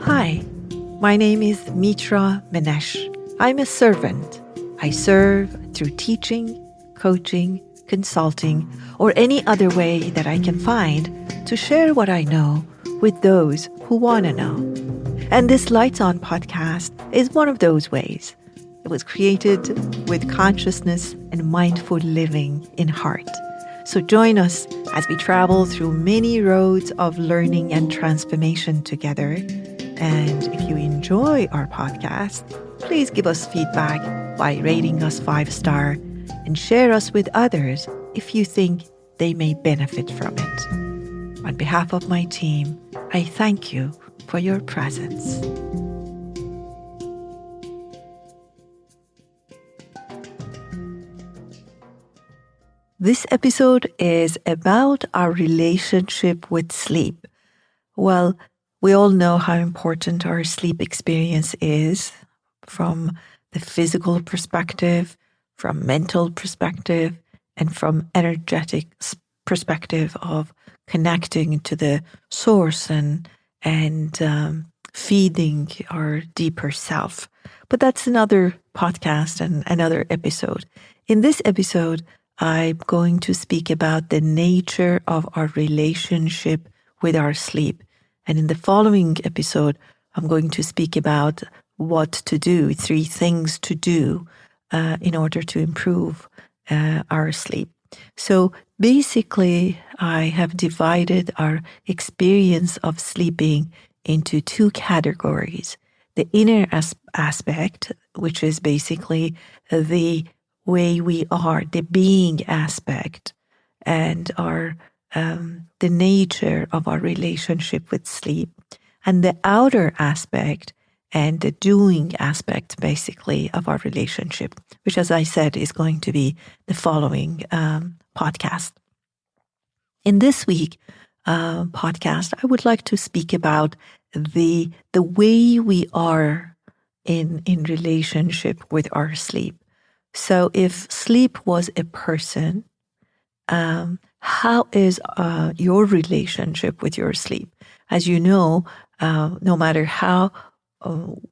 Hi, my name is Mitra. I'm a servant. I serve through teaching, coaching, consulting, or any other way that I can find to share what I know with those who want to know. And this Lights On podcast is one of those ways. It was created with consciousness and mindful living in heart. So join us as we travel through many roads of learning and transformation together. And if you enjoy our podcast, please give us feedback by rating us 5-star and share us with others if you think they may benefit from it. On behalf of my team, I thank you for your presence. This episode is about our relationship with sleep. Well, we all know how important our sleep experience is from the physical perspective, from mental perspective, and from energetic perspective of connecting to the source and feeding our deeper self. But that's another podcast and another episode. In this episode, I'm going to speak about the nature of our relationship with our sleep. And in the following episode, I'm going to speak about what to do, 3 things to do in order to improve our sleep. So basically, I have divided our experience of sleeping into 2 categories. The inner aspect, which is basically the way we are, the being aspect, and our the nature of our relationship with sleep, and the outer aspect and the doing aspect, basically, of our relationship, which, as I said, is going to be the following podcast. In this week podcast, I would like to speak about the way we are in relationship with our sleep. So if sleep was a person, how is your relationship with your sleep? As you know, no matter how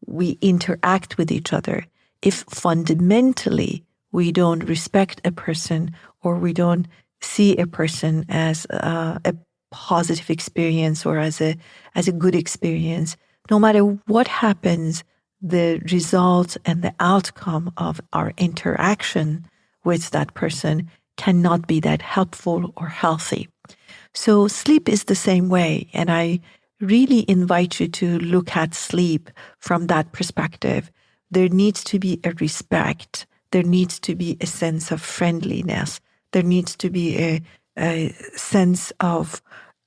we interact with each other, if fundamentally we don't respect a person or we don't see a person as a positive experience or as a good experience, no matter what happens, the result and the outcome of our interaction with that person cannot be that helpful or healthy. So sleep is the same way. And I really invite you to look at sleep from that perspective. There needs to be a respect. There needs to be a sense of friendliness. There needs to be a sense of,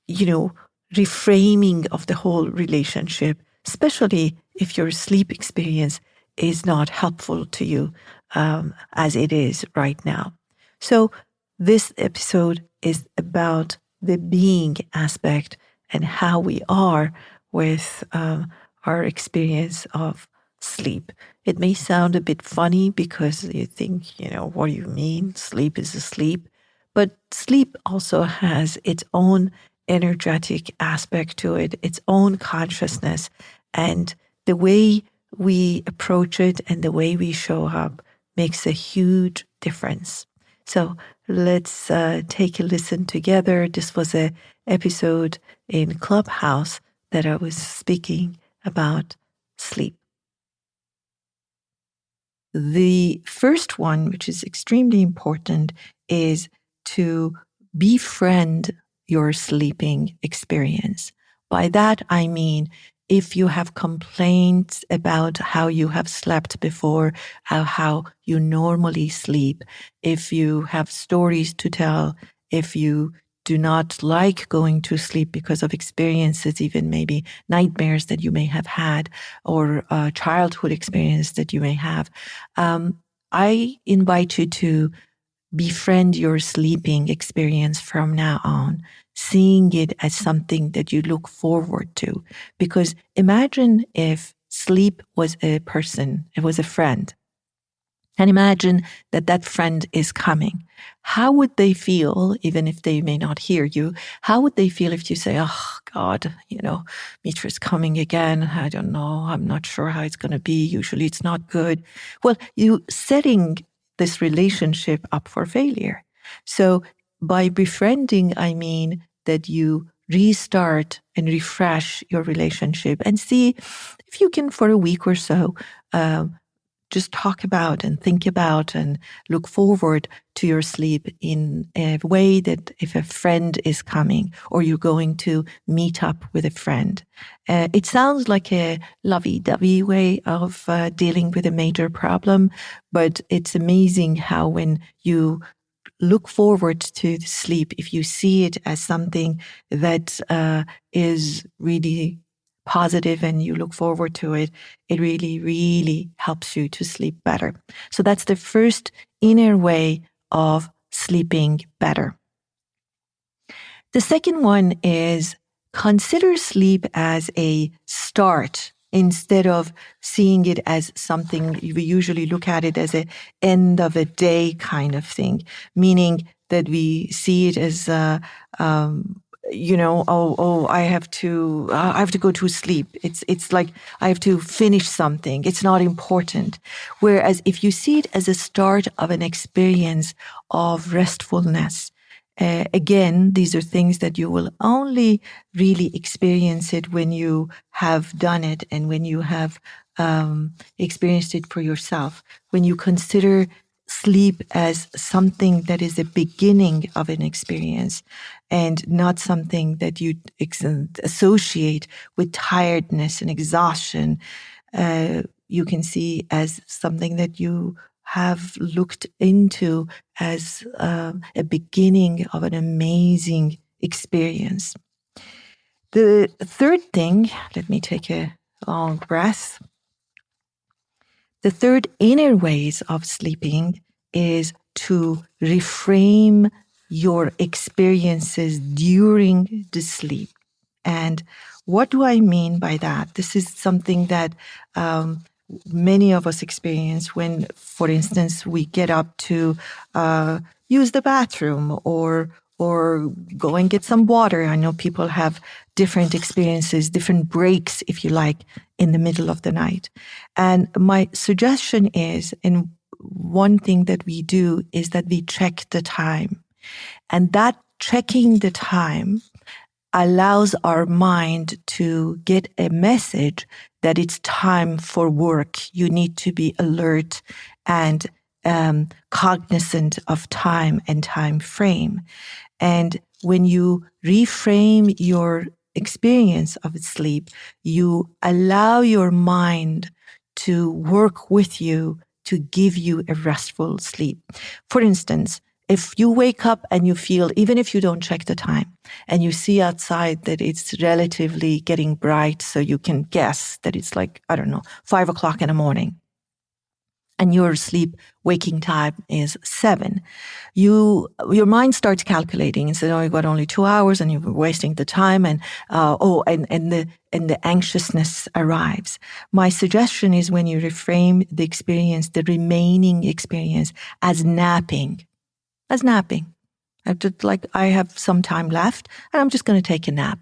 reframing of the whole relationship, especially if your sleep experience is not helpful to you as it is right now. So this episode is about the being aspect and how we are with our experience of sleep. It may sound a bit funny because you think, what do you mean? Sleep is asleep. But sleep also has its own energetic aspect to it, its own consciousness. And the way we approach it and the way we show up makes a huge difference. So let's take a listen together. This was an episode in Clubhouse that I was speaking about sleep. The first one, which is extremely important, is to befriend your sleeping experience. By that, I mean, if you have complaints about how you have slept before, how you normally sleep, if you have stories to tell, if you do not like going to sleep because of experiences, even maybe nightmares that you may have had or childhood experience that you may have, I invite you to befriend your sleeping experience from now on, seeing it as something that you look forward to. Because imagine if sleep was a person, it was a friend. And imagine that that friend is coming. How would they feel, even if they may not hear you? How would they feel if you say, oh, God, Mitra's coming again. I don't know. I'm not sure how it's going to be. Usually it's not good. Well, you setting this relationship up for failure. So by befriending, I mean that you restart and refresh your relationship and see if you can, for a week or so, just talk about and think about and look forward to your sleep in a way that if a friend is coming or you're going to meet up with a friend. It sounds like a lovey-dovey way of dealing with a major problem, but it's amazing how when you look forward to sleep, if you see it as something that is really positive and you look forward to it, it really, really helps you to sleep better. So that's the first inner way of sleeping better. The second one is consider sleep as a start instead of seeing it as something. We usually look at it as an end of a day kind of thing, meaning that we see it as I have to go to sleep. It's like I have to finish something. It's not important. Whereas if you see it as a start of an experience of restfulness, again, these are things that you will only really experience it when you have done it and when you have experienced it for yourself. When you consider sleep as something that is the beginning of an experience and not something that you associate with tiredness and exhaustion, you can see as something that you have looked into as a beginning of an amazing experience. The third thing, let me take a long breath. The third inner ways of sleeping is to reframe your experiences during the sleep. And what do I mean by that? This is something that many of us experience when, for instance, we get up to use the bathroom or go and get some water. I know people have different experiences, different breaks, if you like, in the middle of the night. And my suggestion is, and one thing that we do is that we check the time. And that checking the time allows our mind to get a message that it's time for work. You need to be alert and cognizant of time and time frame. And when you reframe your experience of sleep, you allow your mind to work with you to give you a restful sleep. For instance, if you wake up and you feel, even if you don't check the time, and you see outside that it's relatively getting bright, so you can guess that it's like, 5 o'clock in the morning, and your sleep waking time is 7, your mind starts calculating and says, oh, you got only 2 hours and you're wasting the time, and the anxiousness arrives. My suggestion is when you reframe the experience, the remaining experience, as napping. I have some time left and I'm just going to take a nap.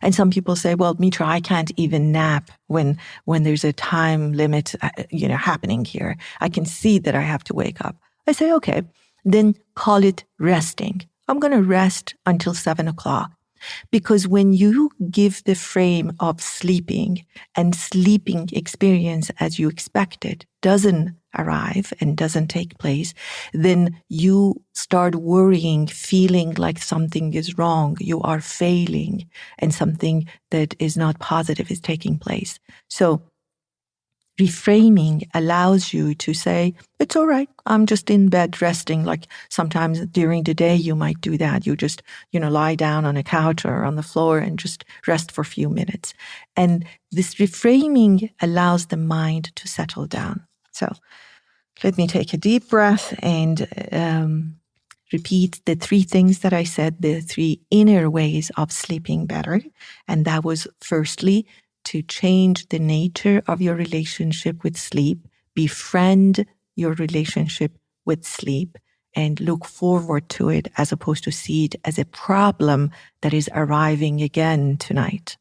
And some people say, well, Mitra, I can't even nap when there's a time limit, happening here. I can see that I have to wake up. I say, okay, then call it resting. I'm going to rest until 7 o'clock. Because when you give the frame of sleeping and sleeping experience as you expected doesn't arrive and doesn't take place, then you start worrying, feeling like something is wrong, you are failing, and something that is not positive is taking place. So reframing allows you to say, it's all right, I'm just in bed resting. Like sometimes during the day, you might do that. You just, lie down on a couch or on the floor and just rest for a few minutes. And this reframing allows the mind to settle down. So let me take a deep breath and repeat the 3 things that I said, the 3 inner ways of sleeping better. And that was firstly, to change the nature of your relationship with sleep, befriend your relationship with sleep and look forward to it as opposed to see it as a problem that is arriving again tonight.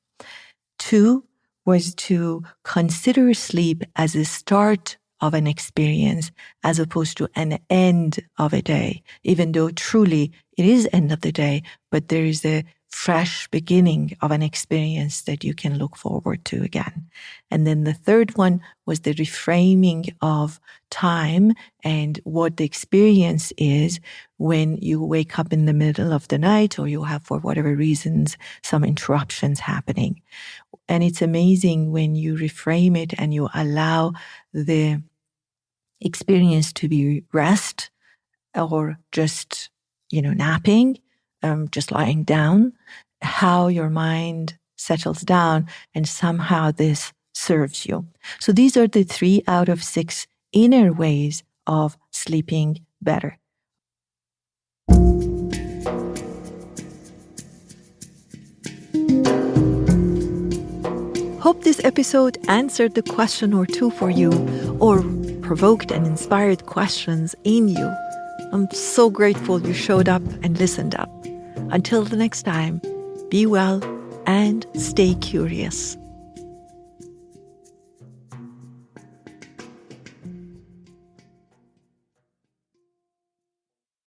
2 was to consider sleep as a start of an experience as opposed to an end of a day, even though truly it is end of the day, but there is a fresh beginning of an experience that you can look forward to again. And then the third one was the reframing of time and what the experience is when you wake up in the middle of the night or you have, for whatever reasons, some interruptions happening. And it's amazing when you reframe it and you allow the experience to be rest or just, napping, just lying down, how your mind settles down and somehow this serves you. So these are the 3 out of 6 inner ways of sleeping better. Hope this episode answered the question or two for you or provoked and inspired questions in you. I'm so grateful you showed up and listened up. Until the next time, be well and stay curious.